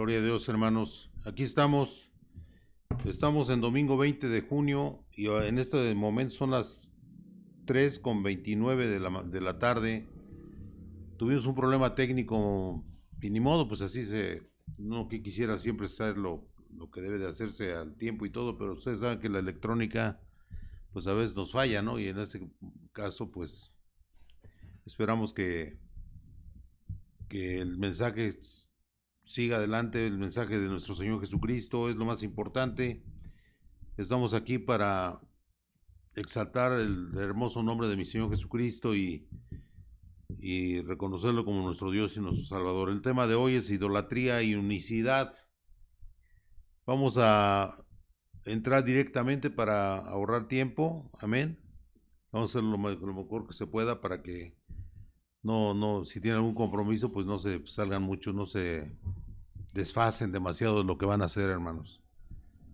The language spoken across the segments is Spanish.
Gloria a Dios, hermanos. Aquí estamos. Estamos en domingo 20 de junio y en este momento son las 3:29 de la tarde. Tuvimos un problema técnico y ni modo, pues así no que quisiera siempre hacer lo que debe de hacerse al tiempo y todo, pero ustedes saben que la electrónica pues a veces nos falla, ¿no? Y en este caso pues esperamos que el mensaje siga adelante, el mensaje de nuestro Señor Jesucristo es lo más importante. Estamos aquí para exaltar el hermoso nombre de mi Señor Jesucristo y reconocerlo como nuestro Dios y nuestro Salvador. El tema de hoy es idolatría y unicidad. Vamos a entrar directamente para ahorrar tiempo. Amén. Vamos a hacer lo mejor que se pueda para que si tienen algún compromiso, pues no se salgan mucho, no se desfasen demasiado de lo que van a hacer, hermanos.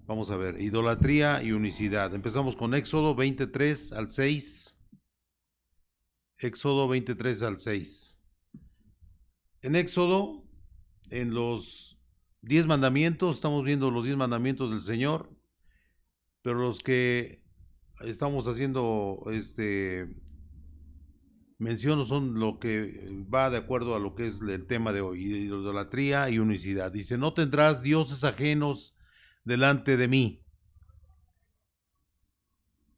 Vamos a ver, idolatría y unicidad. Empezamos con Éxodo 23 al 6. Éxodo 23 al 6. En Éxodo, en los 10 mandamientos, estamos viendo los 10 mandamientos del Señor, pero los que estamos haciendo mención son lo que va de acuerdo a lo que es el tema de hoy, idolatría y unicidad. Dice, no tendrás dioses ajenos delante de mí.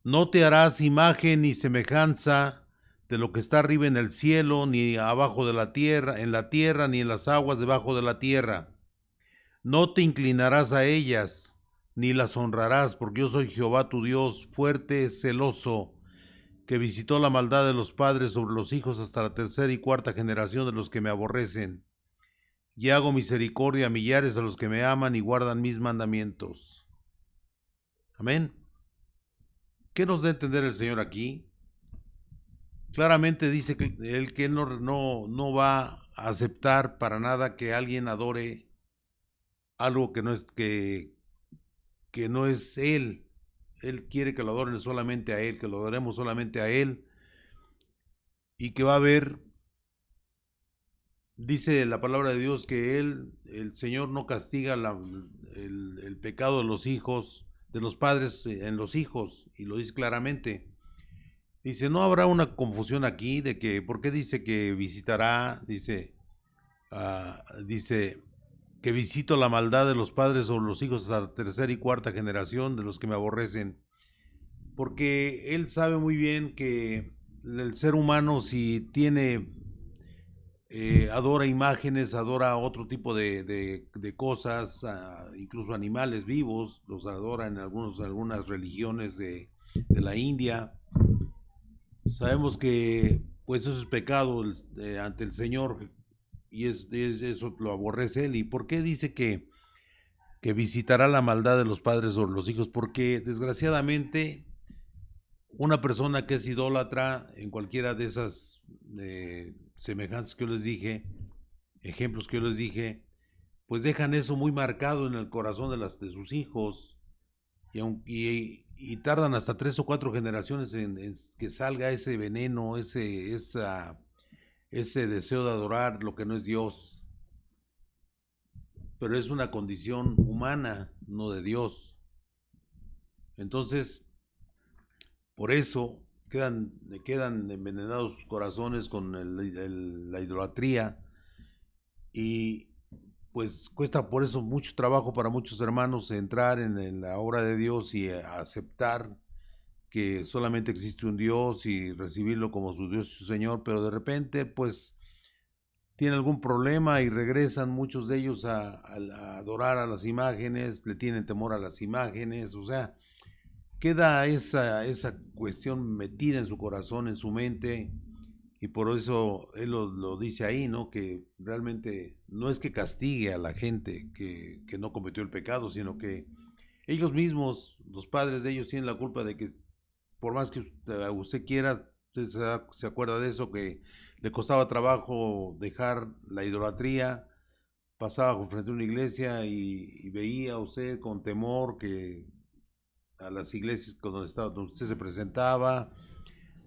No te harás imagen ni semejanza de lo que está arriba en el cielo, ni abajo de la tierra, ni en las aguas debajo de la tierra. No te inclinarás a ellas, ni las honrarás, porque yo soy Jehová tu Dios, fuerte, celoso, que visitó la maldad de los padres sobre los hijos hasta la tercera y cuarta generación de los que me aborrecen. Y hago misericordia a millares a los que me aman y guardan mis mandamientos. Amén. ¿Qué nos da a entender el Señor aquí? Claramente dice que él no va a aceptar para nada que alguien adore algo que no es Él. Él quiere que lo adoren solamente a Él, que lo adoremos solamente a Él. Y que va a haber, dice la palabra de Dios, que el Señor no castiga el pecado de los hijos, de los padres en los hijos, y lo dice claramente. Dice, no habrá una confusión aquí de que, ¿por qué dice que visitará? Dice que visito la maldad de los padres sobre los hijos hasta la tercera y cuarta generación de los que me aborrecen. Porque él sabe muy bien que el ser humano si adora imágenes, adora otro tipo de cosas, incluso animales vivos, los adora en algunas religiones de la India. Sabemos que pues eso es pecado ante el Señor y eso lo aborrece él. ¿Y por qué dice que visitará la maldad de los padres sobre los hijos? Porque desgraciadamente una persona que es idólatra en cualquiera de esas semejanzas que yo les dije, ejemplos que yo les dije, pues dejan eso muy marcado en el corazón de sus hijos y tardan hasta 3 o 4 generaciones en que salga ese veneno, ese deseo de adorar lo que no es Dios. Pero es una condición humana, no de Dios. Entonces, por eso quedan envenenados sus corazones con la idolatría y pues cuesta por eso mucho trabajo para muchos hermanos entrar en la obra de Dios y aceptar que solamente existe un Dios y recibirlo como su Dios y su Señor, pero de repente pues tiene algún problema y regresan muchos de ellos a adorar a las imágenes, le tienen temor a las imágenes, o sea, queda esa cuestión metida en su corazón, en su mente, y por eso él lo dice ahí, ¿no? Que realmente no es que castigue a la gente que no cometió el pecado, sino que ellos mismos, los padres de ellos, tienen la culpa de que por más que usted quiera, usted se acuerda de eso, que le costaba trabajo dejar la idolatría, pasaba frente a una iglesia y veía usted con temor que a las iglesias donde usted se presentaba,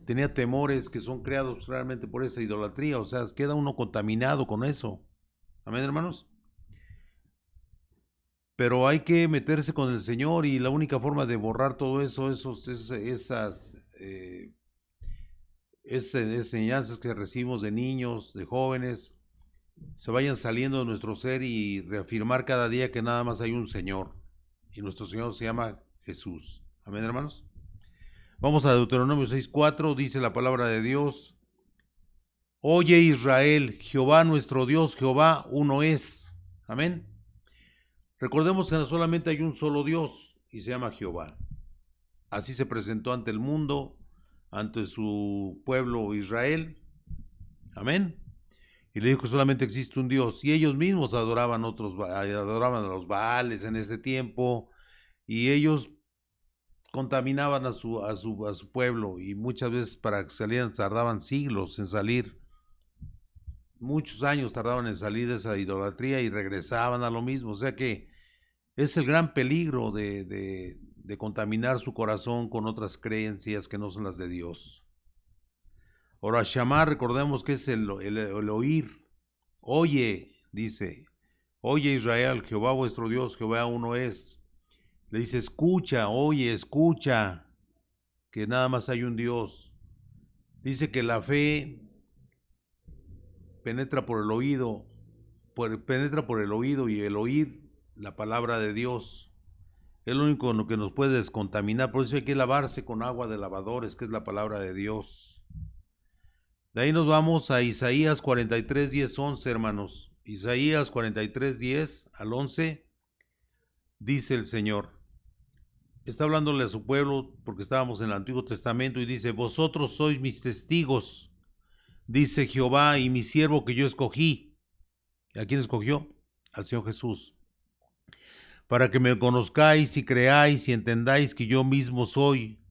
tenía temores que son creados realmente por esa idolatría, o sea, queda uno contaminado con eso. Amén, hermanos. pero hay que meterse con el Señor, y la única forma de borrar todo eso, esas enseñanzas que recibimos de niños, de jóvenes, se vayan saliendo de nuestro ser, y reafirmar cada día que nada más hay un Señor, y nuestro Señor se llama Jesús. Amén, hermanos. Vamos a Deuteronomio 6:4, dice la palabra de Dios: Oye Israel, Jehová nuestro Dios, Jehová uno es. Amén. Recordemos que no solamente hay un solo Dios, y se llama Jehová. Así se presentó ante el mundo, ante su pueblo Israel. Amén. Y le dijo que solamente existe un Dios. Y ellos mismos adoraban a los Baales en ese tiempo. Y ellos contaminaban a su pueblo. Y muchas veces para que salieran tardaban siglos en salir. Muchos años tardaban en salir de esa idolatría y regresaban a lo mismo. O sea que es el gran peligro de contaminar su corazón con otras creencias que no son las de Dios. Ahora, Shamar, recordemos que es el oír. Oye, dice, oye Israel, Jehová vuestro Dios, Jehová uno es. Le dice, escucha, oye, escucha, que nada más hay un Dios. Dice que la fe penetra por el oído, y el oír la palabra de Dios. Es lo único que nos puede descontaminar. Por eso hay que lavarse con agua de lavadores, que es la palabra de Dios. De ahí nos vamos a Isaías 43, 10, 11, hermanos. Isaías 43, 10 al 11, dice el Señor. Está hablándole a su pueblo porque estábamos en el Antiguo Testamento, y dice: vosotros sois mis testigos, dice Jehová, y mi siervo que yo escogí. ¿A quién escogió? Al Señor Jesús. Para que me conozcáis y creáis y entendáis que yo mismo soy.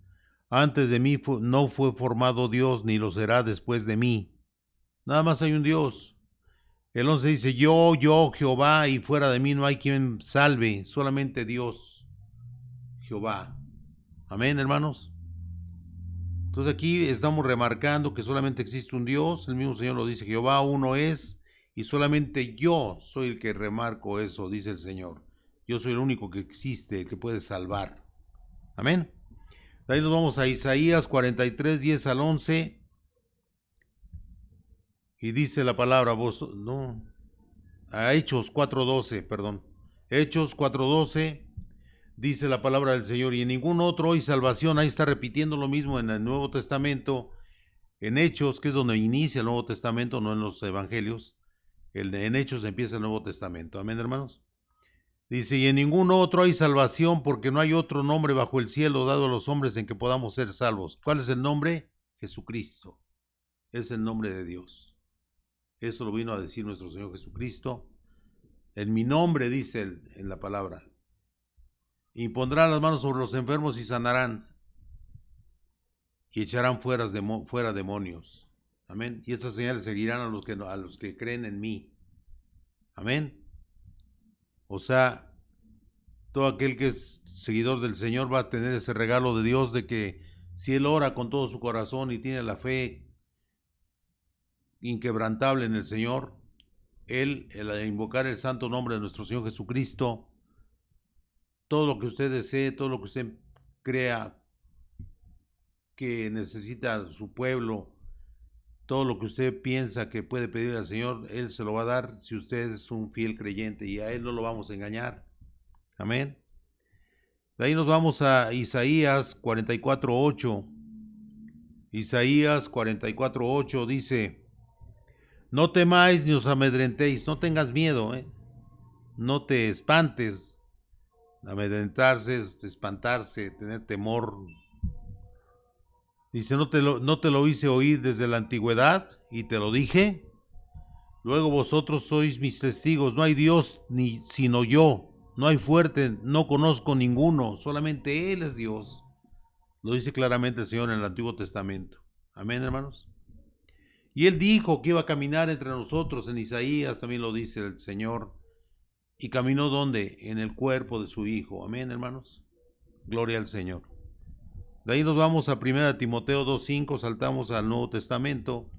Antes de mí no fue formado Dios, ni lo será después de mí. Nada más hay un Dios. El 11 dice: yo, Jehová, y fuera de mí no hay quien salve, solamente Dios, Jehová. Amén, hermanos. Entonces aquí estamos remarcando que solamente existe un Dios. El mismo Señor lo dice: Jehová uno es, y solamente yo soy el que remarco eso, dice el Señor. Yo soy el único que existe, el que puede salvar. Amén. De ahí nos vamos a Isaías 43, 10 al 11. Y dice la palabra, a Hechos 4:12, perdón. Hechos 4:12, dice la palabra del Señor: y en ningún otro hay salvación. Ahí está repitiendo lo mismo en el Nuevo Testamento, en Hechos, que es donde inicia el Nuevo Testamento, no en los Evangelios. En Hechos empieza el Nuevo Testamento. Amén, hermanos. Dice: y en ningún otro hay salvación, porque no hay otro nombre bajo el cielo dado a los hombres en que podamos ser salvos. ¿Cuál es el nombre? Jesucristo. Es el nombre de Dios. Eso lo vino a decir nuestro Señor Jesucristo. En mi nombre, dice él en la palabra. Impondrán las manos sobre los enfermos y sanarán. Y echarán fuera demonios. Amén. Y estas señales seguirán a los que creen en mí. Amén. O sea, todo aquel que es seguidor del Señor va a tener ese regalo de Dios, de que si él ora con todo su corazón y tiene la fe inquebrantable en el Señor, él, al invocar el santo nombre de nuestro Señor Jesucristo, todo lo que usted desee, todo lo que usted crea que necesita su pueblo, todo lo que usted piensa que puede pedir al Señor, él se lo va a dar si usted es un fiel creyente, y a él no lo vamos a engañar. Amén. De ahí nos vamos a Isaías 44:8. Isaías 44:8 dice: no temáis ni os amedrentéis. No tengas miedo, no te espantes. Amedrentarse es espantarse, tener temor. Dice: no te lo hice oír desde la antigüedad, y te lo dije. Luego vosotros sois mis testigos. No hay Dios sino yo. No hay fuerte, no conozco ninguno. Solamente Él es Dios. Lo dice claramente el Señor en el Antiguo Testamento. Amén, hermanos. Y Él dijo que iba a caminar entre nosotros. En Isaías también lo dice el Señor. ¿Y caminó dónde? En el cuerpo de su Hijo. Amén, hermanos. Gloria al Señor. De ahí nos vamos a 1 Timoteo 2:5. Saltamos al Nuevo Testamento.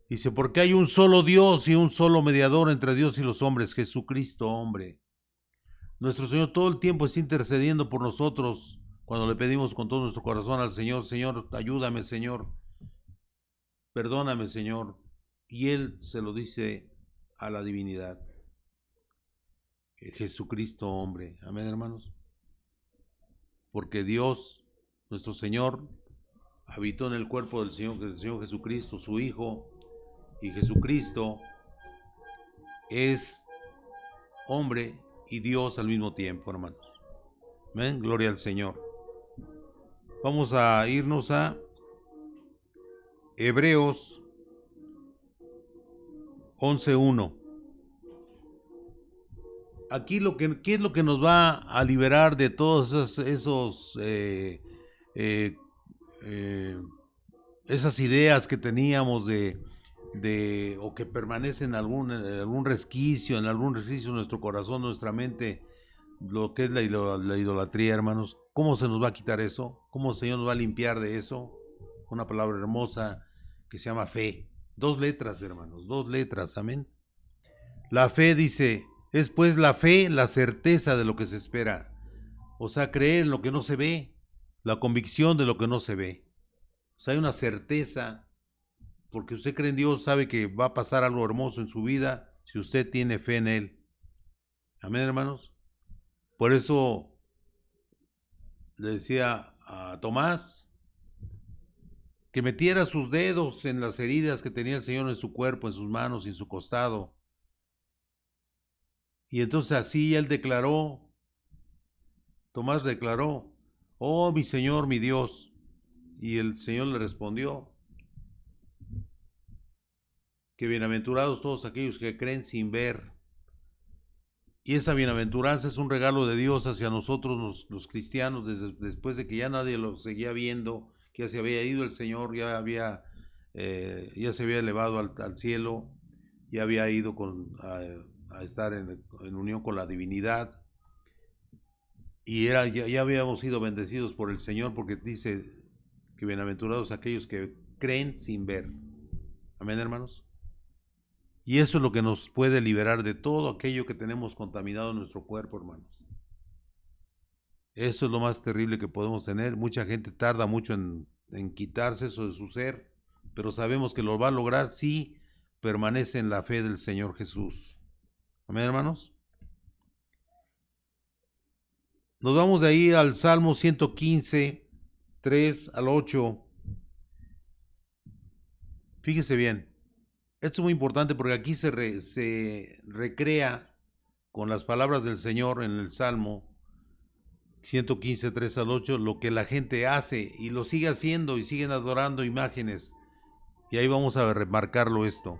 Dice: porque hay un solo Dios y un solo mediador entre Dios y los hombres, Jesucristo hombre. Nuestro Señor todo el tiempo está intercediendo por nosotros cuando le pedimos con todo nuestro corazón al Señor, Señor, ayúdame, Señor, perdóname, Señor. Y Él se lo dice a la divinidad. Jesucristo, hombre. Amén, hermanos. Porque Dios, nuestro Señor, habitó en el cuerpo del Señor Jesucristo, su Hijo, y Jesucristo es hombre y Dios al mismo tiempo, hermanos. Amén, gloria al Señor. Vamos a irnos a Hebreos 11:1. Aquí ¿qué es lo que nos va a liberar de todos esas ideas que teníamos o que permanecen en algún resquicio en nuestro corazón, nuestra mente, lo que es la idolatría, hermanos? ¿Cómo se nos va a quitar eso? ¿Cómo el Señor nos va a limpiar de eso? Una palabra hermosa que se llama fe. 2 letras, hermanos, 2 letras, amén. La fe dice, es pues la fe, la certeza de lo que se espera. O sea, creer en lo que no se ve, la convicción de lo que no se ve. O sea, hay una certeza, porque usted cree en Dios, sabe que va a pasar algo hermoso en su vida si usted tiene fe en Él. Amén, hermanos. Por eso le decía a Tomás que metiera sus dedos en las heridas que tenía el Señor en su cuerpo, en sus manos y en su costado. Y entonces así él declaró, Tomás declaró, oh mi Señor, mi Dios. Y el Señor le respondió, que bienaventurados todos aquellos que creen sin ver. Y esa bienaventuranza es un regalo de Dios hacia nosotros los cristianos, después de que ya nadie lo seguía viendo, que ya se había ido el Señor, ya se había elevado al cielo, ya había ido a estar en unión con la divinidad. Y ya habíamos sido bendecidos por el Señor, porque dice que bienaventurados aquellos que creen sin ver. Amén, hermanos. Y eso es lo que nos puede liberar de todo aquello que tenemos contaminado en nuestro cuerpo, hermanos. Eso es lo más terrible que podemos tener. Mucha gente tarda mucho en quitarse eso de su ser, pero sabemos que lo va a lograr si permanece en la fe del Señor Jesús. Amén, hermanos. Nos vamos de ahí al Salmo 115, 3 al 8. Fíjese bien. Esto es muy importante porque aquí se recrea con las palabras del Señor en el Salmo 115, 3 al 8, lo que la gente hace y lo sigue haciendo y siguen adorando imágenes. Y ahí vamos a remarcarlo esto.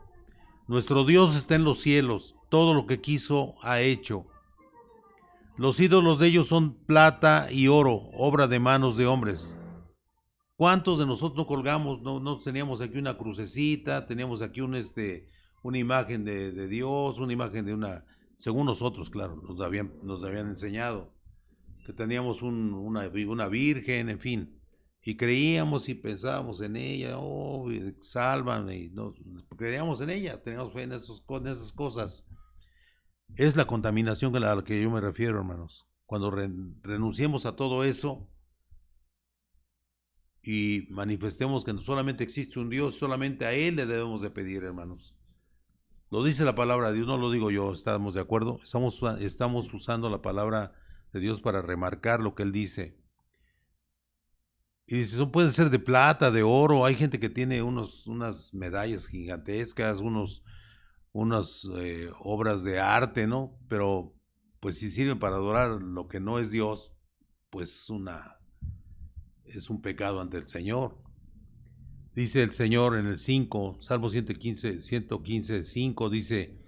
Nuestro Dios está en los cielos, todo lo que quiso ha hecho. Los ídolos de ellos son plata y oro, obra de manos de hombres. ¿Cuántos de nosotros no colgamos, no teníamos aquí una crucecita, teníamos aquí una imagen de Dios, una imagen según nosotros, claro, nos habían enseñado, que teníamos una virgen, en fin, y creíamos y pensábamos en ella, oh, sálvame, y creíamos en ella, teníamos fe en esas cosas. Es la contaminación a la que yo me refiero, hermanos. Cuando renunciemos a todo eso y manifestemos que no solamente existe un Dios, solamente a Él le debemos de pedir, hermanos. Lo dice la palabra de Dios, no lo digo yo, ¿estamos de acuerdo? Estamos usando la palabra de Dios para remarcar lo que Él dice. Y dice, eso puede ser de plata, de oro, hay gente que tiene unas medallas gigantescas, unas obras de arte, ¿no? Pero pues si sirven para adorar lo que no es Dios, pues es un pecado ante el Señor. Dice el Señor en el 5, Salmo 115, 5, dice,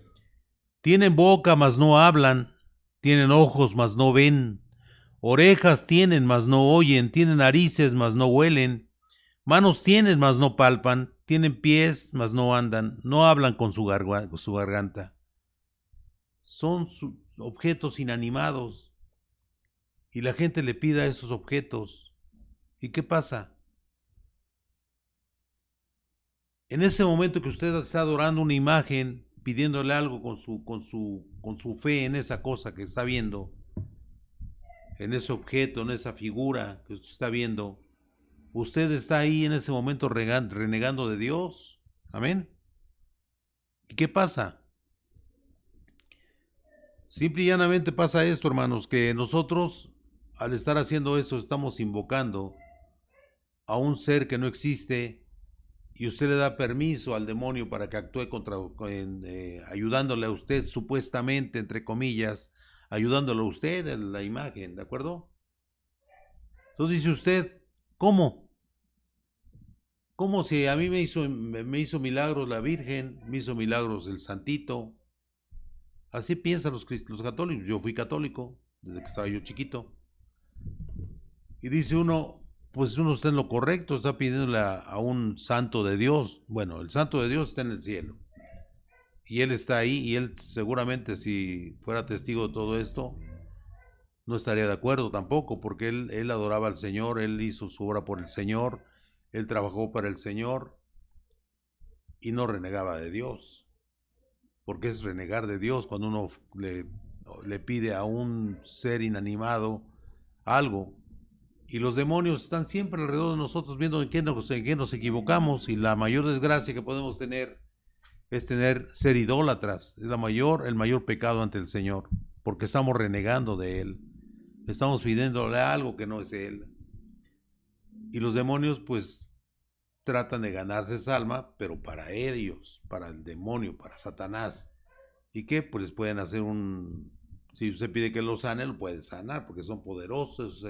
tienen boca, mas no hablan, tienen ojos, mas no ven, orejas tienen, mas no oyen, tienen narices, mas no huelen, manos tienen, mas no palpan, tienen pies, mas no andan, no hablan con su garganta. Son objetos inanimados y la gente le pide a esos objetos. ¿Y qué pasa? En ese momento que usted está adorando una imagen, pidiéndole algo con su fe en esa cosa que está viendo, en ese objeto, en esa figura que usted está viendo, usted está ahí en ese momento renegando de Dios. Amén. ¿Y qué pasa? Simple y llanamente pasa esto, hermanos, que nosotros, al estar haciendo eso, estamos invocando a un ser que no existe, y usted le da permiso al demonio para que actúe ayudándole a usted, supuestamente, entre comillas, ayudándole a usted en la imagen, ¿de acuerdo? Entonces dice usted, ¿cómo? ¿Cómo si a mí me hizo milagros la Virgen, me hizo milagros el Santito? Así piensan los católicos. Yo fui católico desde que estaba yo chiquito. Y dice uno, pues uno está en lo correcto, está pidiéndole a un santo de Dios. Bueno, el santo de Dios está en el cielo. Y él está ahí, y él seguramente, si fuera testigo de todo esto, no estaría de acuerdo tampoco, porque él adoraba al Señor, él hizo su obra por el Señor, él trabajó para el Señor y no renegaba de Dios. Porque es renegar de Dios cuando uno le pide a un ser inanimado algo. Y los demonios están siempre alrededor de nosotros viendo en qué nos equivocamos, y la mayor desgracia que podemos tener es ser idólatras. Es el mayor pecado ante el Señor, porque estamos renegando de Él. Estamos pidiéndole algo que no es Él. Y los demonios pues tratan de ganarse esa alma, pero para ellos, para el demonio, para Satanás. ¿Y qué? Pues pueden hacer si usted pide que lo sane, lo puede sanar, porque son poderosos.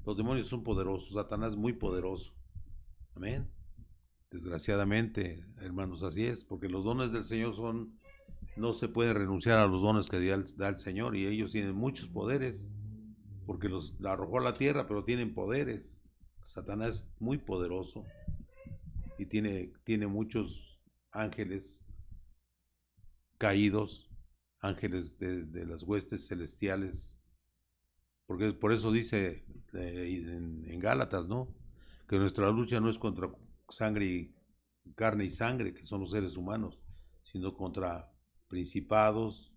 Los demonios son poderosos, Satanás es muy poderoso. Amén. Desgraciadamente, hermanos, así es, porque los dones del Señor no se puede renunciar a los dones que da el Señor, y ellos tienen muchos poderes, porque los arrojó a la tierra, pero tienen poderes. Satanás es muy poderoso y tiene muchos ángeles caídos, ángeles de las huestes celestiales, porque por eso dice en Gálatas, ¿no? Que nuestra lucha no es contra carne y sangre, que son los seres humanos, sino contra principados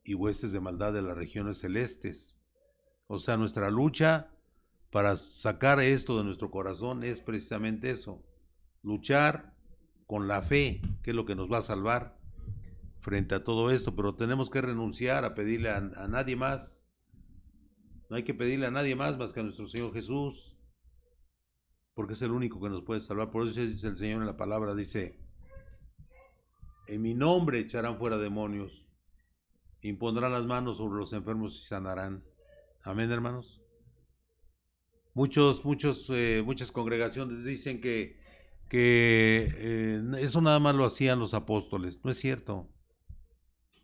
y huestes de maldad de las regiones celestes. O sea, nuestra lucha para sacar esto de nuestro corazón es precisamente eso, luchar con la fe, que es lo que nos va a salvar frente a todo esto, pero tenemos que renunciar a pedirle a nadie más. No hay que pedirle a nadie más que a nuestro Señor Jesús, porque es el único que nos puede salvar. Por eso dice el Señor en la palabra, dice, en mi nombre echarán fuera demonios, impondrán las manos sobre los enfermos y sanarán. Amén, hermanos. Muchas congregaciones dicen que eso nada más lo hacían los apóstoles. No es cierto,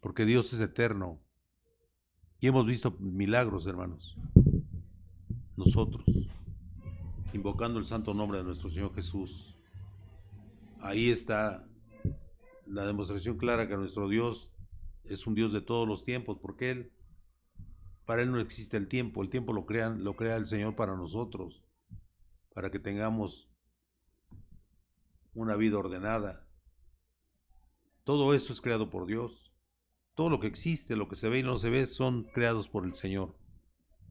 porque Dios es eterno y hemos visto milagros, hermanos, nosotros, invocando el santo nombre de nuestro Señor Jesús. Ahí está la demostración clara que nuestro Dios es un Dios de todos los tiempos, porque para Él no existe el tiempo lo crea el Señor para nosotros, para que tengamos una vida ordenada. Todo eso es creado por Dios. Todo lo que existe, lo que se ve y no se ve, son creados por el Señor.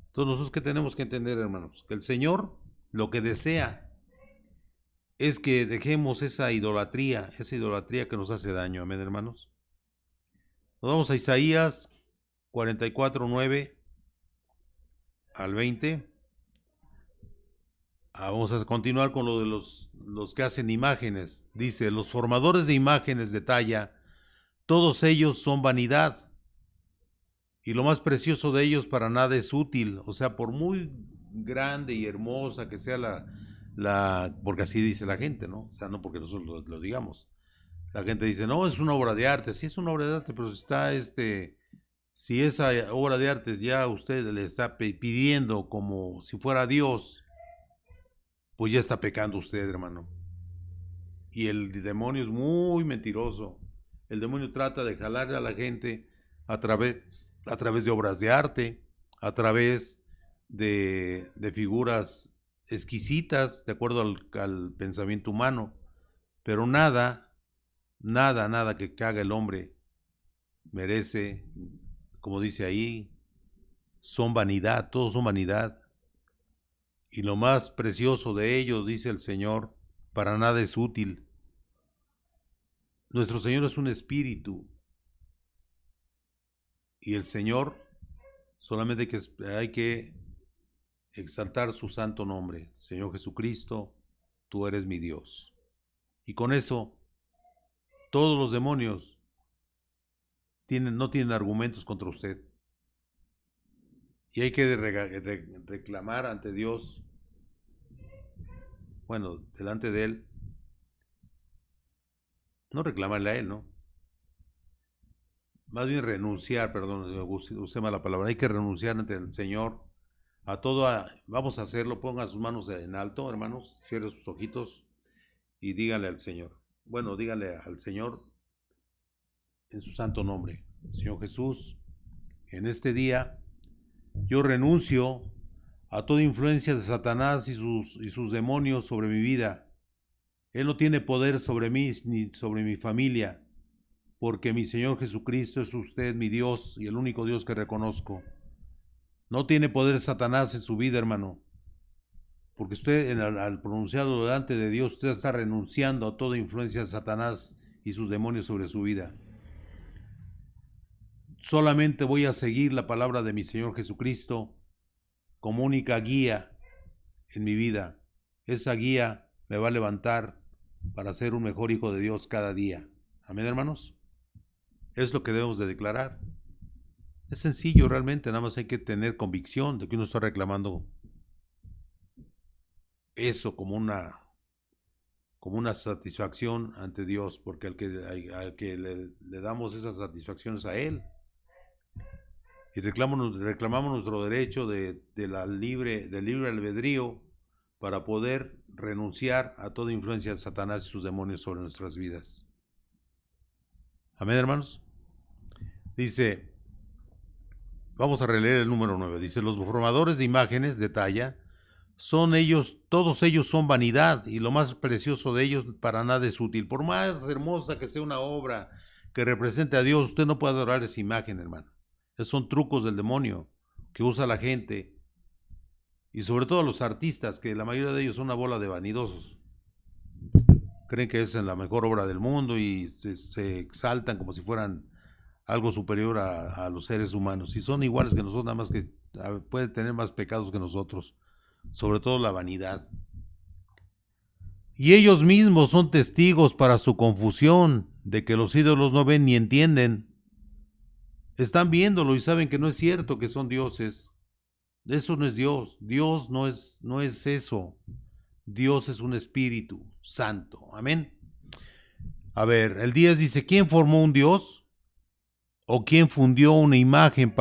Entonces nosotros, ¿qué tenemos que entender, hermanos? Que el Señor lo que desea es que dejemos esa idolatría que nos hace daño. Amén, hermanos. Nos vamos a Isaías 44:9 al 20. Vamos a continuar con lo de los que hacen imágenes. Dice, los formadores de imágenes de talla, todos ellos son vanidad, y lo más precioso de ellos para nada es útil. O sea, por muy grande y hermosa que sea porque así dice la gente, ¿no? O sea, no porque nosotros lo digamos. La gente dice, no, es una obra de arte. Sí, es una obra de arte, pero si esa obra de arte ya usted le está pidiendo como si fuera Dios, pues ya está pecando usted, hermano. Y el demonio es muy mentiroso. El demonio trata de jalarle a la gente a través de obras de arte, a través de figuras exquisitas, de acuerdo al pensamiento humano. Pero nada que haga el hombre merece, como dice ahí, son vanidad, todos son vanidad. Y lo más precioso de ellos, dice el Señor, para nada es útil. Nuestro Señor es un espíritu. Y el Señor solamente hay que exaltar su santo nombre. Señor Jesucristo, tú eres mi Dios. Y con eso, todos los demonios no tienen argumentos contra usted. Y hay que reclamar ante Dios, bueno, delante de Él, no reclamarle a Él, ¿no? Más bien renunciar, perdón, usé mal la palabra, hay que renunciar ante el Señor a todo, vamos a hacerlo, pongan sus manos en alto, hermanos, cierren sus ojitos y díganle al Señor, bueno, díganle al Señor en su santo nombre, Señor Jesús, en este día yo renuncio a toda influencia de Satanás y sus demonios sobre mi vida. Él no tiene poder sobre mí ni sobre mi familia, porque mi Señor Jesucristo es usted, mi Dios, y el único Dios que reconozco. No tiene poder Satanás en su vida, hermano, porque usted al pronunciarlo delante de Dios, usted está renunciando a toda influencia de Satanás y sus demonios sobre su vida. Solamente voy a seguir la palabra de mi Señor Jesucristo como única guía en mi vida. Esa guía me va a levantar para ser un mejor hijo de Dios cada día. Amén, hermanos. Es lo que debemos de declarar. Es sencillo realmente, nada más hay que tener convicción de que uno está reclamando eso como una satisfacción ante Dios, porque al que le damos esas satisfacciones a Él. Y reclamamos nuestro derecho del libre albedrío para poder renunciar a toda influencia de Satanás y sus demonios sobre nuestras vidas. Amén, hermanos. Dice, vamos a releer el número 9. Dice, los formadores de imágenes de talla, todos ellos son vanidad, y lo más precioso de ellos para nada es útil. Por más hermosa que sea una obra que represente a Dios, usted no puede adorar esa imagen, hermano. Esos son trucos del demonio que usa la gente, y sobre todo los artistas, que la mayoría de ellos son una bola de vanidosos. Creen que es la mejor obra del mundo y se exaltan como si fueran algo superior a los seres humanos. Y son iguales que nosotros, nada más que pueden tener más pecados que nosotros, sobre todo la vanidad. Y ellos mismos son testigos para su confusión de que los ídolos no ven ni entienden. Están viéndolo y saben que no es cierto que son dioses. Eso no es Dios. Dios no es eso. Dios es un espíritu santo. Amén. A ver, el 10 dice, ¿quién formó un Dios? ¿O quién fundió una imagen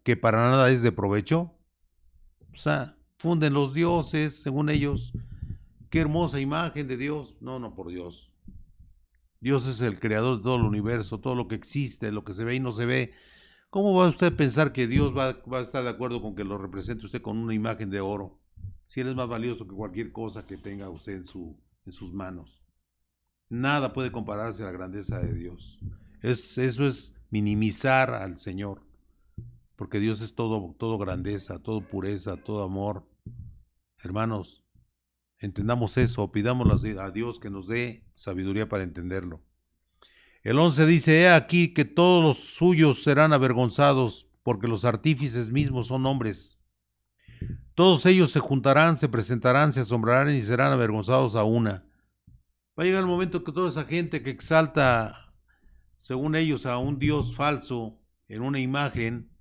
que para nada es de provecho? O sea, funden los dioses, según ellos. Qué hermosa imagen de Dios. No, por Dios. Dios es el creador de todo el universo, todo lo que existe, lo que se ve y no se ve. ¿Cómo va usted a pensar que Dios va a estar de acuerdo con que lo represente usted con una imagen de oro? Si Él es más valioso que cualquier cosa que tenga usted en sus manos. Nada puede compararse a la grandeza de Dios. Eso es minimizar al Señor, porque Dios es todo grandeza, todo pureza, todo amor. Hermanos, entendamos eso, pidámosle a Dios que nos dé sabiduría para entenderlo. El 11 dice, he aquí que todos los suyos serán avergonzados, porque los artífices mismos son hombres. Todos ellos se juntarán, se presentarán, se asombrarán y serán avergonzados a una. Va a llegar el momento que toda esa gente que exalta, según ellos, a un Dios falso en una imagen,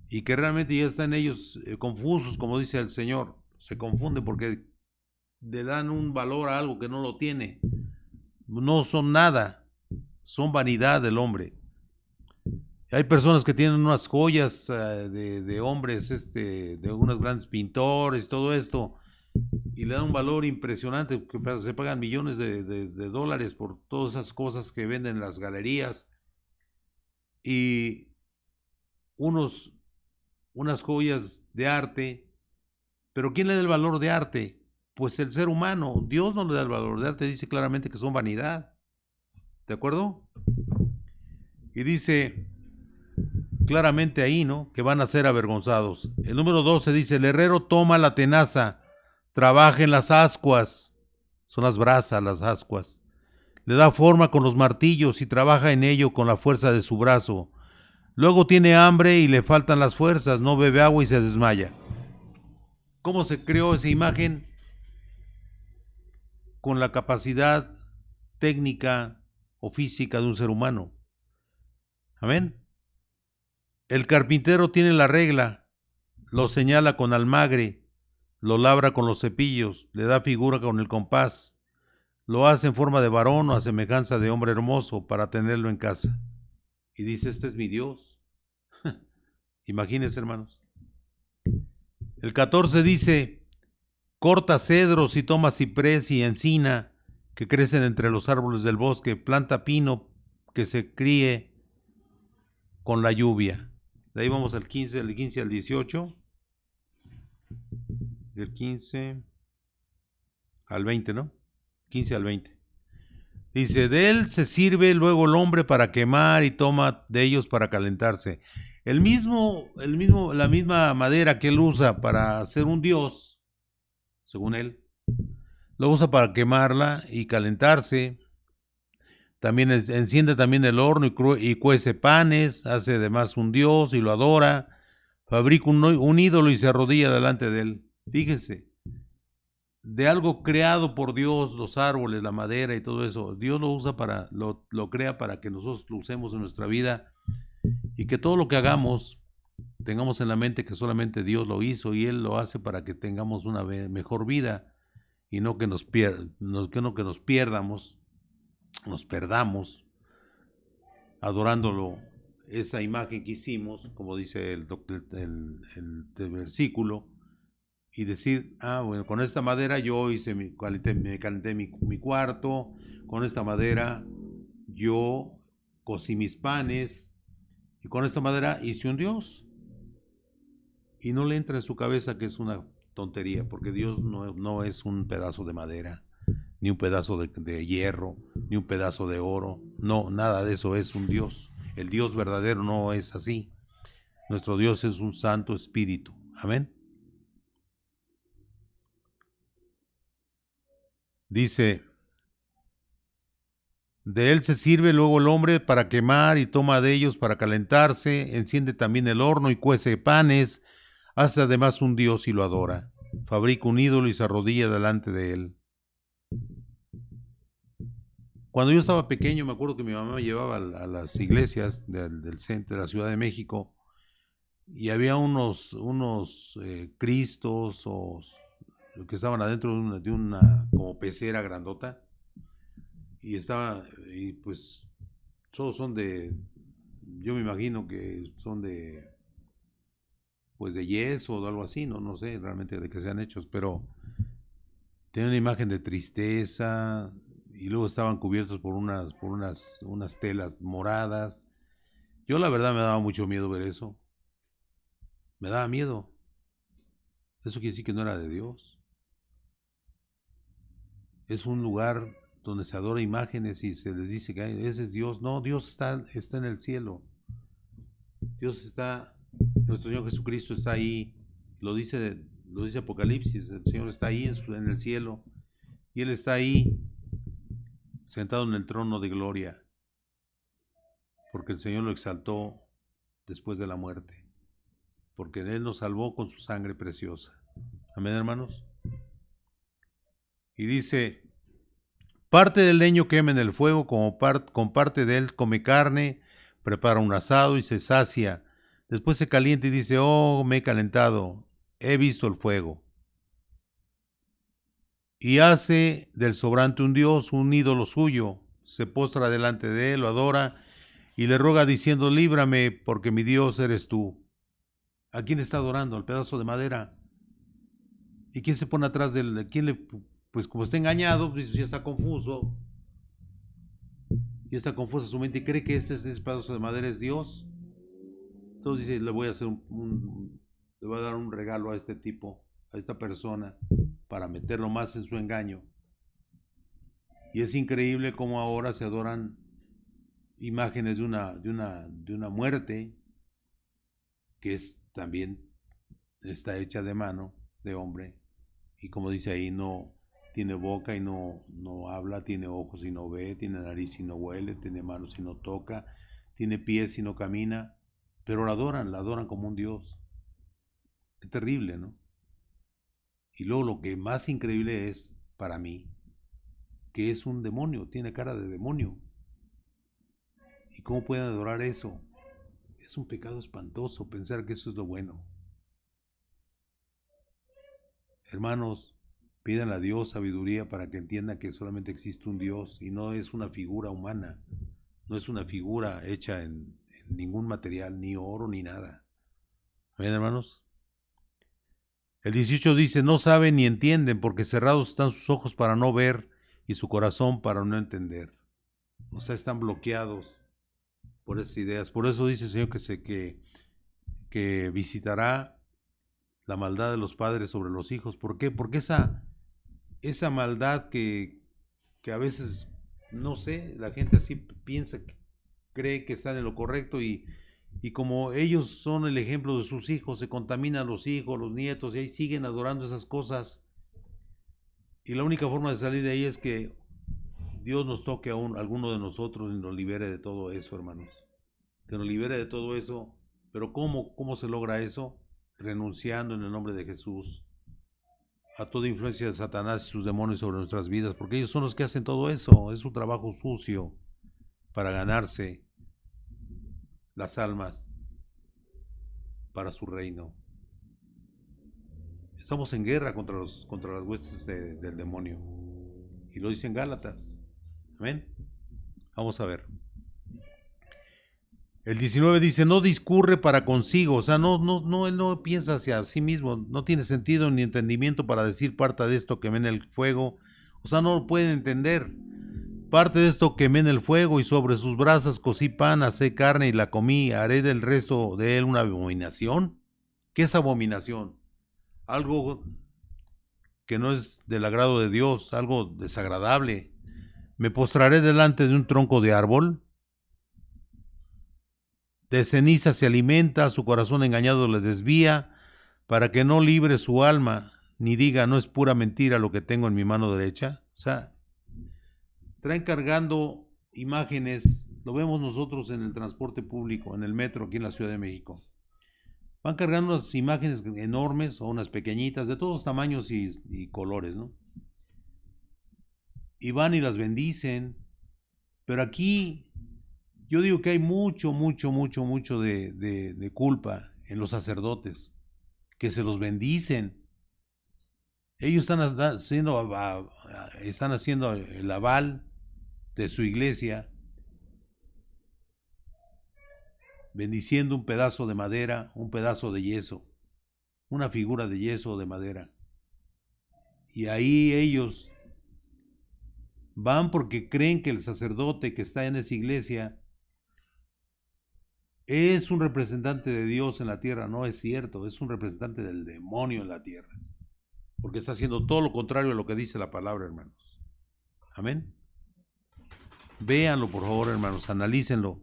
y que realmente ya están ellos confusos, como dice el Señor, se confunden porque le dan un valor a algo que no lo tiene. No son nada. Son vanidad del hombre. Hay personas que tienen unas joyas de hombres, de unos grandes pintores, todo esto, y le dan un valor impresionante, que se pagan millones de dólares por todas esas cosas que venden en las galerías, y unas joyas de arte, pero ¿quién le da el valor de arte? Pues el ser humano. Dios no le da el valor de arte, dice claramente que son vanidad. ¿De acuerdo? Y dice, claramente ahí, ¿no? Que van a ser avergonzados. El número 12 dice, el herrero toma la tenaza, trabaja en las ascuas, son las brasas, las ascuas. Le da forma con los martillos y trabaja en ello con la fuerza de su brazo. Luego tiene hambre y le faltan las fuerzas, no bebe agua y se desmaya. ¿Cómo se creó esa imagen? Con la capacidad técnica o física de un ser humano. Amén. El carpintero tiene la regla, lo señala con almagre, lo labra con los cepillos, le da figura con el compás, lo hace en forma de varón o a semejanza de hombre hermoso para tenerlo en casa. Y dice, este es mi Dios. Imagínense, hermanos. El 14 dice, corta cedros y toma ciprés y encina que crecen entre los árboles del bosque, planta pino que se críe con la lluvia. De ahí vamos al 15, del 15 al 18. Del 15 al 20, ¿no? 15 al 20. Dice, de él se sirve luego el hombre para quemar y toma de ellos para calentarse. La misma madera que él usa para hacer un dios, según él, lo usa para quemarla y calentarse. También enciende también el horno y cuece panes, hace además un dios y lo adora, fabrica un ídolo y se arrodilla delante de él. Fíjense, de algo creado por Dios, los árboles, la madera y todo eso, Dios lo usa lo crea para que nosotros lo usemos en nuestra vida y que todo lo que hagamos tengamos en la mente que solamente Dios lo hizo y Él lo hace para que tengamos una mejor vida y no que nos perdamos adorándolo, esa imagen que hicimos, como dice el versículo, y decir, bueno, con esta madera yo me calenté mi cuarto, con esta madera yo cocí mis panes, y con esta madera hice un Dios. Y no le entra en su cabeza que es una tontería, porque Dios no es un pedazo de madera, ni un pedazo de hierro, ni un pedazo de oro. No, nada de eso es un Dios. El Dios verdadero no es así. Nuestro Dios es un santo espíritu. Amén. Dice, de él se sirve luego el hombre para quemar y toma de ellos para calentarse, enciende también el horno y cuece panes, hace además un Dios y lo adora. Fabrica un ídolo y se arrodilla delante de él. Cuando yo estaba pequeño, me acuerdo que mi mamá me llevaba a las iglesias del centro de la Ciudad de México y había unos cristos que estaban adentro de una como pecera grandota y pues todos son yo me imagino que son pues de yeso o algo así, no sé realmente de qué sean hechos, pero tienen una imagen de tristeza y luego estaban cubiertos por unas telas moradas. Yo la verdad me daba mucho miedo ver eso. Me daba miedo. Eso quiere decir que no era de Dios. Es un lugar donde se adora imágenes y se les dice que ese es Dios. No, Dios está en el cielo. Nuestro Señor Jesucristo está ahí. Lo dice Apocalipsis. El Señor está ahí en el cielo. Y Él está ahí sentado en el trono de gloria. Porque el Señor lo exaltó después de la muerte. Porque Él nos salvó con su sangre preciosa. Amén, hermanos. Y dice, parte del leño quema en el fuego, con parte de él come carne, prepara un asado y se sacia. Después se calienta y dice, oh, me he calentado, he visto el fuego. Y hace del sobrante un dios, un ídolo suyo. Se postra delante de él, lo adora y le ruega diciendo, líbrame porque mi Dios eres tú. ¿A quién está adorando? ¿Al pedazo de madera? ¿Y quién se pone atrás del... Pues como está engañado, pues ya está confuso. Y está confusa su mente y cree que este pedazo de madera es Dios. Entonces dice, le voy a dar un regalo a este tipo, a esta persona, para meterlo más en su engaño. Y es increíble cómo ahora se adoran imágenes de una muerte, que también está hecha de mano, de hombre, y como dice ahí, no tiene boca y no habla, tiene ojos y no ve, tiene nariz y no huele, tiene manos y no toca, tiene pies y no camina, pero la adoran como un dios. Qué terrible, ¿no? Y luego lo que más increíble es, para mí, que es un demonio, tiene cara de demonio. ¿Y cómo pueden adorar eso? Es un pecado espantoso pensar que eso es lo bueno. Hermanos, pidan a Dios sabiduría para que entiendan que solamente existe un Dios y no es una figura humana, no es una figura hecha en ningún material, ni oro ni nada. ¿Ven, hermanos? El 18 dice, no saben ni entienden porque cerrados están sus ojos para no ver y su corazón para no entender. O sea, están bloqueados por esas ideas. Por eso dice el Señor que visitará la maldad de los padres sobre los hijos. ¿Por qué? Porque esa maldad que a veces, no sé, la gente así piensa, cree que está en lo correcto y como ellos son el ejemplo de sus hijos, se contaminan los hijos, los nietos, y ahí siguen adorando esas cosas. Y la única forma de salir de ahí es que Dios nos toque a alguno de nosotros y nos libere de todo eso, hermanos. Que nos libere de todo eso. Pero ¿cómo se logra eso? Renunciando en el nombre de Jesús a toda influencia de Satanás y sus demonios sobre nuestras vidas, porque ellos son los que hacen todo eso. Es un trabajo sucio para ganarse las almas para su reino. Estamos en guerra contra las huestes del demonio. Y lo dicen Gálatas. Amén. Vamos a ver. El 19 dice, no discurre para consigo, o sea, él no piensa hacia sí mismo, no tiene sentido ni entendimiento para decir parte de esto quemé en el fuego, o sea, no lo puede entender. Parte de esto quemé en el fuego y sobre sus brasas cocí pan, asé carne y la comí, haré del resto de él una abominación. ¿Qué es abominación? Algo que no es del agrado de Dios, algo desagradable. Me postraré delante de un tronco de árbol. De ceniza se alimenta, su corazón engañado le desvía, para que no libre su alma, ni diga, no es pura mentira lo que tengo en mi mano derecha. O sea, traen cargando imágenes, lo vemos nosotros en el transporte público, en el metro aquí en la Ciudad de México. Van cargando unas imágenes enormes o unas pequeñitas, de todos tamaños y colores, ¿no? Y van y las bendicen, pero aquí yo digo que hay mucho de culpa en los sacerdotes, que se los bendicen. Ellos están haciendo el aval de su iglesia, bendiciendo un pedazo de madera, un pedazo de yeso, una figura de yeso o de madera. Y ahí ellos van porque creen que el sacerdote que está en esa iglesia es un representante de Dios en la tierra. No es cierto, es un representante del demonio en la tierra. Porque está haciendo todo lo contrario a lo que dice la palabra, hermanos. Amén. Véanlo, por favor, hermanos, analícenlo.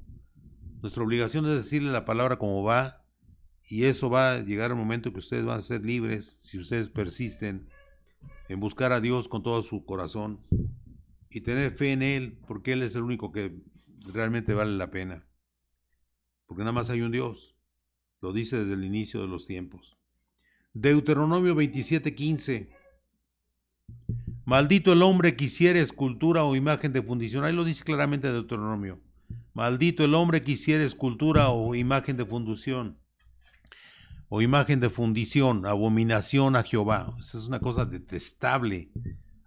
Nuestra obligación es decirle la palabra como va, y eso va a llegar el momento que ustedes van a ser libres si ustedes persisten en buscar a Dios con todo su corazón y tener fe en Él, porque Él es el único que realmente vale la pena. Porque nada más hay un Dios. Lo dice desde el inicio de los tiempos. Deuteronomio 27:15. Maldito el hombre que hiciere escultura o imagen de fundición. Ahí lo dice claramente Deuteronomio. Maldito el hombre que hiciere escultura o imagen de fundición. O imagen de fundición, abominación a Jehová. Esa es una cosa detestable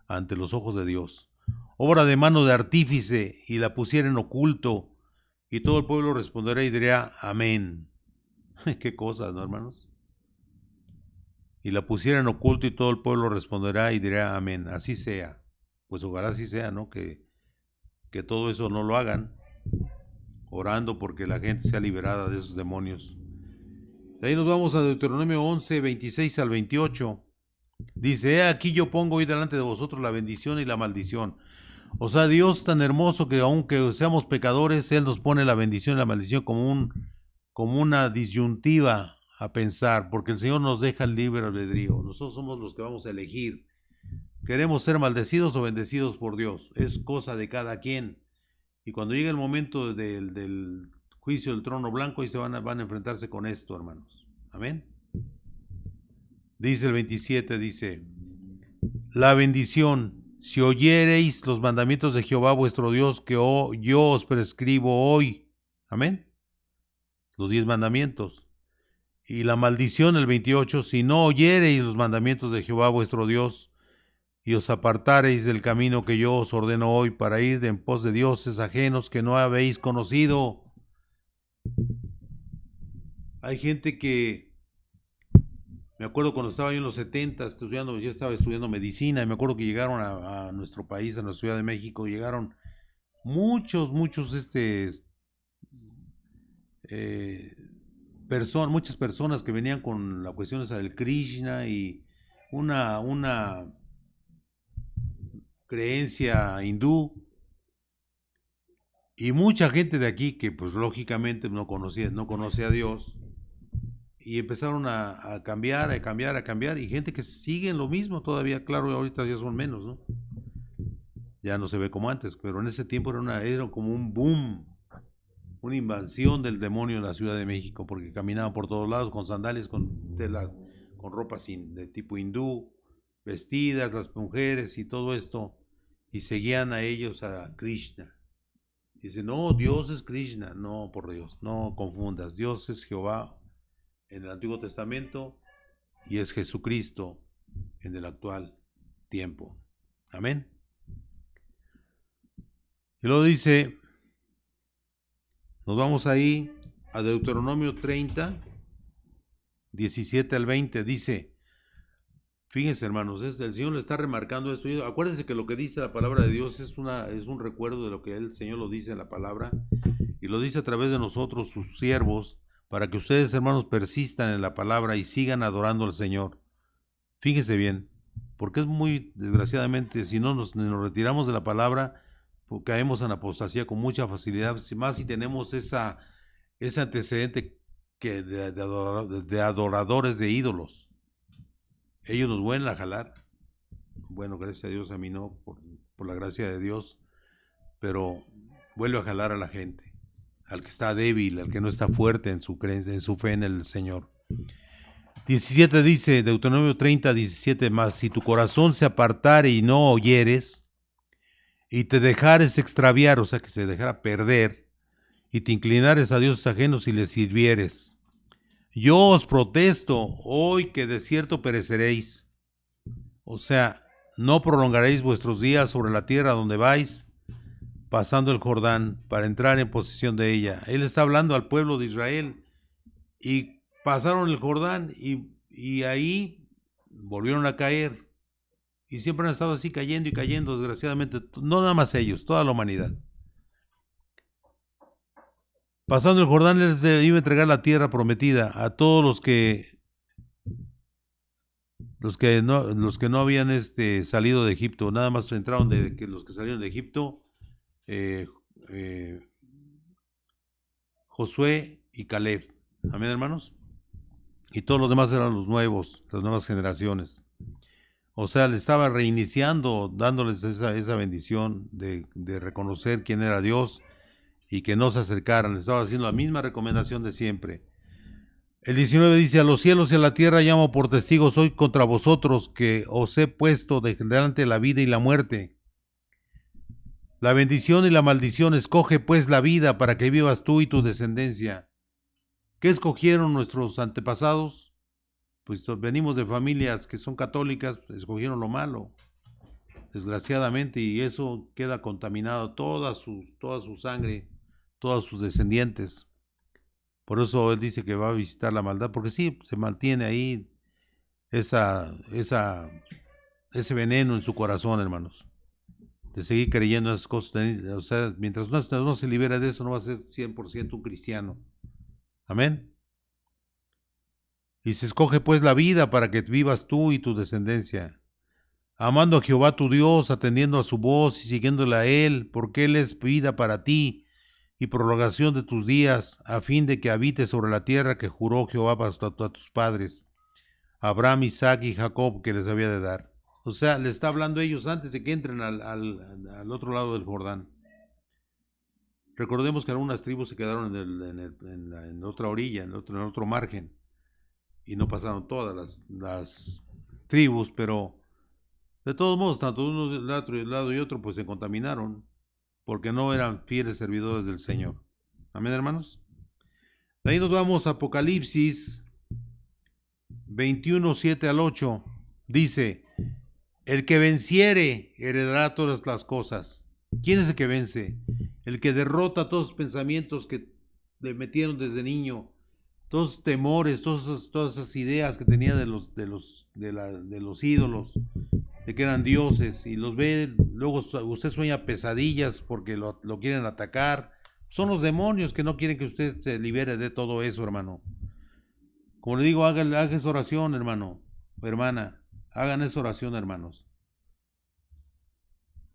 ante los ojos de Dios. Obra de mano de artífice y la pusiera en oculto, y todo el pueblo responderá y dirá amén. Qué cosas, ¿no, hermanos? Y la pusiera en oculto y todo el pueblo responderá y dirá amén. Así sea. Pues ojalá así sea, ¿no? Que todo eso no lo hagan, orando porque la gente sea liberada de esos demonios. De ahí nos vamos a Deuteronomio 11, 26 al 28. Dice, aquí yo pongo hoy delante de vosotros la bendición y la maldición. O sea, Dios tan hermoso que aunque seamos pecadores, Él nos pone la bendición y la maldición como una disyuntiva a pensar, porque el Señor nos deja el libre albedrío. Nosotros somos los que vamos a elegir. ¿Queremos ser maldecidos o bendecidos por Dios? Es cosa de cada quien. Y cuando llegue el momento del juicio del trono blanco, ahí van a enfrentarse con esto, hermanos. Amén. Dice el 27, dice, la bendición, si oyereis los mandamientos de Jehová vuestro Dios, que yo os prescribo hoy. Amén. Los 10 mandamientos. Y la maldición, el 28, si no oyereis los mandamientos de Jehová vuestro Dios, y os apartareis del camino que yo os ordeno hoy para ir en pos de dioses ajenos que no habéis conocido. Hay gente que, me acuerdo cuando estaba yo en los 70, yo estaba estudiando medicina, y me acuerdo que llegaron a nuestro país, a nuestra Ciudad de México, llegaron muchas personas que venían con la cuestión esa del Krishna y una creencia hindú, y mucha gente de aquí que pues lógicamente no conoce a Dios, y empezaron a cambiar, y gente que sigue en lo mismo todavía. Claro, ahorita ya son menos, ¿no? Ya no se ve como antes, pero en ese tiempo era como un boom, una invasión del demonio en la Ciudad de México, porque caminaban por todos lados con sandalias, con telas, con ropa de tipo hindú, vestidas las mujeres y todo esto, y seguían a ellos, a Krishna. Dicen, no, Dios es Krishna. No, por Dios, no confundas. Dios es Jehová en el Antiguo Testamento y es Jesucristo en el actual tiempo. Amén. Y luego dice, nos vamos ahí a Deuteronomio 30, 17 al 20, dice, fíjense hermanos, el Señor le está remarcando esto. Acuérdense que lo que dice la palabra de Dios es un recuerdo de lo que el Señor lo dice en la palabra, y lo dice a través de nosotros, sus siervos, para que ustedes, hermanos, persistan en la palabra y sigan adorando al Señor. Fíjense bien, porque es muy, desgraciadamente, si no nos retiramos de la palabra, pues caemos en apostasía con mucha facilidad, más si tenemos ese antecedente que de adoradores de ídolos. Ellos nos vuelven a jalar. Bueno, gracias a Dios, a mí no, por la gracia de Dios, pero vuelve a jalar a la gente, al que está débil, al que no está fuerte en su creencia, en su fe en el Señor. 17 dice, Deuteronomio 30, 17 más, si tu corazón se apartare y no oyeres, y te dejares extraviar, o sea que se dejara perder, y te inclinares a dioses ajenos y les sirvieres, yo os protesto hoy que de cierto pereceréis. O sea, no prolongaréis vuestros días sobre la tierra donde vais, pasando el Jordán para entrar en posesión de ella. Él está hablando al pueblo de Israel, y pasaron el Jordán y ahí volvieron a caer. Y siempre han estado así cayendo y cayendo, desgraciadamente, no nada más ellos, toda la humanidad. Pasando el Jordán, les iba a entregar la tierra prometida a todos los que no habían salido de Egipto. Nada más entraron los que salieron de Egipto, Josué y Caleb. Amén, hermanos. Y todos los demás eran los nuevos, las nuevas generaciones. O sea, le estaba reiniciando, dándoles esa bendición de reconocer quién era Dios y que no se acercaran. Le estaba haciendo la misma recomendación de siempre. El 19 dice, a los cielos y a la tierra llamo por testigos hoy contra vosotros, que os he puesto delante la vida y la muerte, la bendición y la maldición. Escoge pues la vida para que vivas tú y tu descendencia. ¿Qué escogieron nuestros antepasados? Pues venimos de familias que son católicas, escogieron lo malo, desgraciadamente, y eso queda contaminado, toda su sangre, todos sus descendientes. Por eso él dice que va a visitar la maldad, porque sí, se mantiene ahí ese veneno en su corazón, hermanos, de seguir creyendo en esas cosas. O sea, mientras no se libera de eso, no va a ser 100% un cristiano. Amén. Y se escoge pues la vida para que vivas tú y tu descendencia, amando a Jehová tu Dios, atendiendo a su voz y siguiéndole a Él, porque Él es vida para ti y prolongación de tus días, a fin de que habites sobre la tierra que juró Jehová a tus padres, Abraham, Isaac y Jacob, que les había de dar. O sea, le está hablando a ellos antes de que entren al otro lado del Jordán. Recordemos que algunas tribus se quedaron en la otra orilla, en el otro margen, y no pasaron todas las tribus, pero de todos modos, tanto uno de un lado y otro, pues se contaminaron, porque no eran fieles servidores del Señor. Amén, hermanos. De ahí nos vamos a Apocalipsis 21, 7 al 8. Dice, el que venciere heredará todas las cosas. ¿Quién es el que vence? El que derrota todos los pensamientos que le metieron desde niño, todos los temores, todas esas ideas que tenía de los ídolos, de que eran dioses, y los ve, luego usted sueña pesadillas porque lo quieren atacar. Son los demonios que no quieren que usted se libere de todo eso, hermano. Como le digo, hagan esa oración, hermano, hermana, hagan esa oración, hermanos.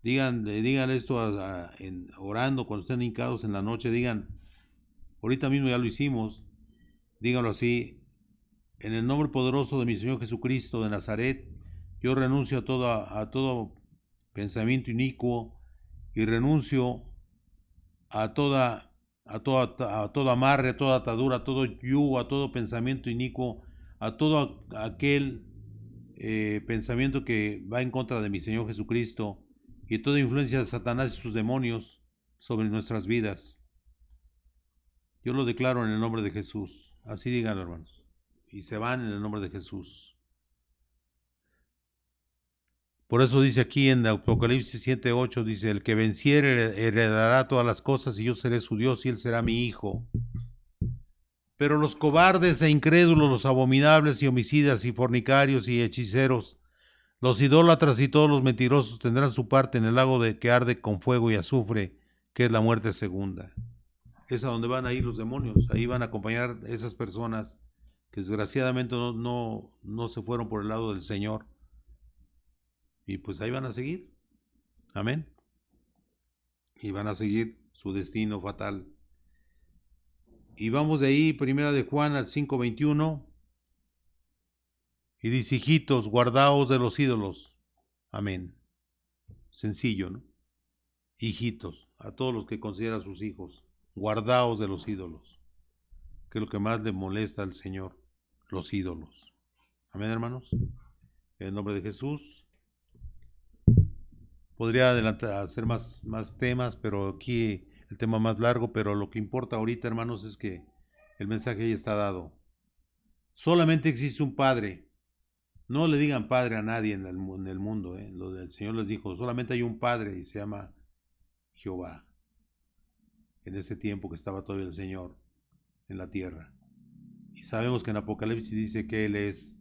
Digan esto orando cuando estén hincados en la noche, digan, ahorita mismo ya lo hicimos, díganlo así, en el nombre poderoso de mi Señor Jesucristo de Nazaret, yo renuncio a todo pensamiento inicuo y renuncio a todo amarre, a toda atadura, a todo yugo, a todo pensamiento inicuo, a todo aquel pensamiento que va en contra de mi Señor Jesucristo y toda influencia de Satanás y sus demonios sobre nuestras vidas. Yo lo declaro en el nombre de Jesús. Así díganlo, hermanos. Y se van en el nombre de Jesús. Por eso dice aquí en Apocalipsis 7:8, dice, el que venciere heredará todas las cosas y yo seré su Dios y él será mi hijo. Pero los cobardes e incrédulos, los abominables y homicidas y fornicarios y hechiceros, los idólatras y todos los mentirosos tendrán su parte en el lago que arde con fuego y azufre, que es la muerte segunda. Es a donde van a ir los demonios, ahí van a acompañar esas personas que desgraciadamente no se fueron por el lado del Señor. Y pues ahí van a seguir. Amén. Y van a seguir su destino fatal. Y vamos de ahí, primera de Juan al 5:21. Y dice, hijitos, guardaos de los ídolos. Amén. Sencillo, ¿no? Hijitos, a todos los que consideran sus hijos, guardaos de los ídolos. Que es lo que más le molesta al Señor, los ídolos. Amén, hermanos. En el nombre de Jesús. Podría hacer más temas, pero aquí el tema más largo, pero lo que importa ahorita, hermanos, es que el mensaje ya está dado. Solamente existe un Padre. No le digan Padre a nadie en el mundo. Lo del Señor les dijo, solamente hay un Padre y se llama Jehová. En ese tiempo que estaba todavía el Señor en la tierra. Y sabemos que en Apocalipsis dice que Él es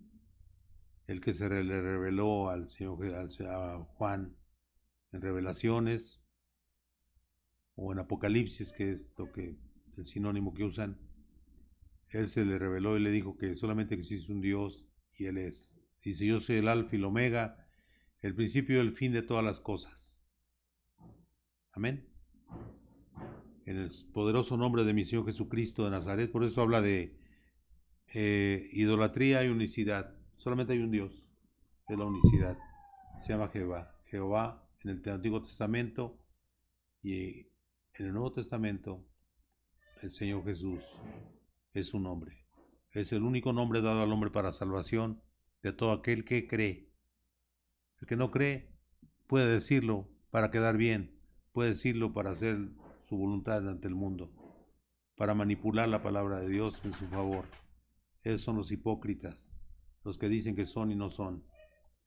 el que se le reveló al Señor, a Juan en Revelaciones o en Apocalipsis, que es el sinónimo que usan. Él se le reveló y le dijo que solamente existe un Dios y Él es. Dice, yo soy el alfa y el omega, el principio y el fin de todas las cosas. Amén. En el poderoso nombre de mi Señor Jesucristo de Nazaret, por eso habla de idolatría y unicidad. Solamente hay un Dios, es la unicidad. Se llama Jehová. Jehová en el Antiguo Testamento y en el Nuevo Testamento, el Señor Jesús es su nombre. Es el único nombre dado al hombre para salvación de todo aquel que cree. El que no cree puede decirlo para quedar bien, puede decirlo para hacer su voluntad ante el mundo, para manipular la palabra de Dios en su favor. Esos son los hipócritas, los que dicen que son y no son,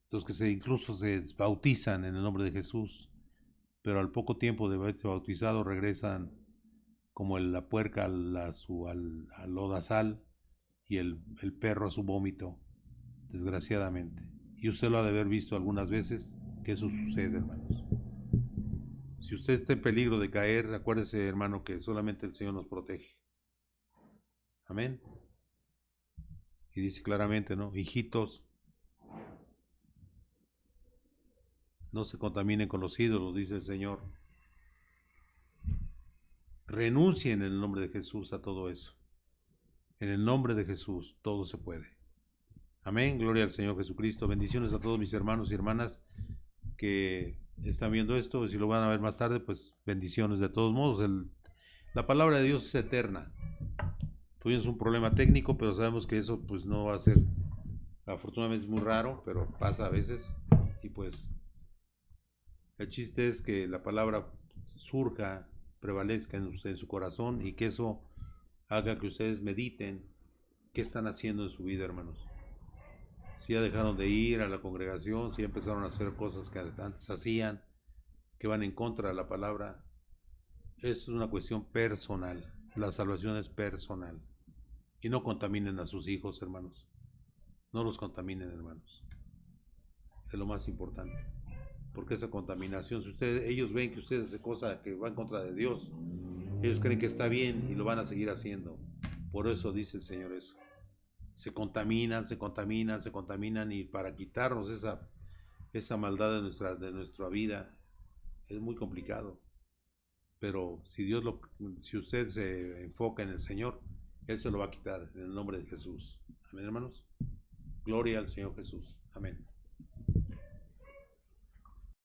los que incluso se bautizan en el nombre de Jesús, pero al poco tiempo de haberse bautizado regresan como la puerca al lodazal y el perro a su vómito, desgraciadamente. Y usted lo ha de haber visto algunas veces que eso sucede, hermanos. Si usted está en peligro de caer, acuérdese, hermano, que solamente el Señor nos protege. Amén. Y dice claramente, ¿no? Hijitos, no se contaminen con los ídolos, dice el Señor. renuncien en el nombre de Jesús a todo eso. En el nombre de Jesús todo se puede. Amén, gloria al Señor Jesucristo. Bendiciones a todos mis hermanos y hermanas que están viendo esto. Si lo van a ver más tarde, pues bendiciones de todos modos. La palabra de Dios es eterna. Tuvimos un problema técnico, pero sabemos que eso pues no va a ser, afortunadamente es muy raro, pero pasa a veces. Y pues el chiste es que la palabra surja, prevalezca en su corazón y que eso haga que ustedes mediten qué están haciendo en su vida, hermanos. Si ya dejaron de ir a la congregación, si ya empezaron a hacer cosas que antes hacían, que van en contra de la palabra. Esto es una cuestión personal. La salvación es personal. Y no contaminen a sus hijos, hermanos. No los contaminen, hermanos. Es lo más importante. Porque esa contaminación, si ellos ven que ustedes hacen cosas que van en contra de Dios, ellos creen que está bien y lo van a seguir haciendo. Por eso dice el Señor eso. Se contaminan, se contaminan, se contaminan, y para quitarnos esa maldad de nuestra vida es muy complicado. Pero si usted se enfoca en el Señor, Él se lo va a quitar en el nombre de Jesús. Amén, hermanos. Gloria al Señor Jesús. Amén.